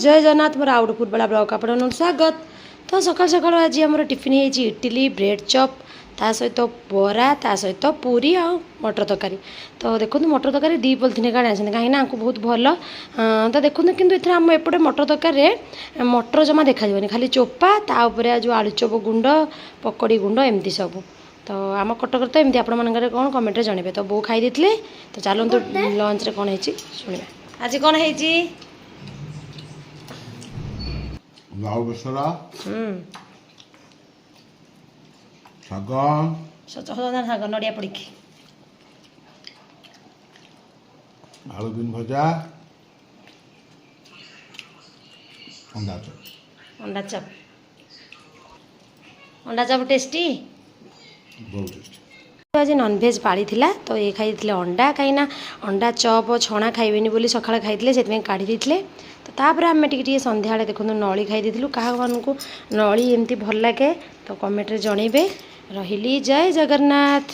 जय Jagannath more out पूर्वला blog आपन स्वागत। तो सकाल सकाल आज आम टिफिन होती इडली ब्रेड चॉप ता सहित बरा ता सहित पूरी आ मटर तरकारी। तो देखो मटर तरकारी दी पॉलिथिन काढ़ आसते कहीं बहुत भल। तो देखो कि आम एपटे मटर तरकारी मटर जमा देखा खाली चोपा तापर जो आलू चोप गुंड पकड़ी गुंड एमती सब। तो आम कटक तो एमती आपण मानक कौन कमेंट जानवे। तो बो खाई देते। तो चलते लंच रे कौन है शुणा आज कौन है लाउ बेसरा शाग सजना शाग नड़िया पड़ी आलू बीन भजा अंडा चप अंडा चप टेस्टी बहुत टेस्टी। आज नॉनभेज पाड़ी थिला। तो ये खाई अंडा कहीं अंडा चप छणा खाइबेनी बोली सकाଳେ खाइले से काढ़ी देते। तो तापर आम टे संध्या देखो नली खाई देलु। क्या मानू नली एमती भल लगे तो कमेंट रे जनइबे। रही जय जगन्नाथ।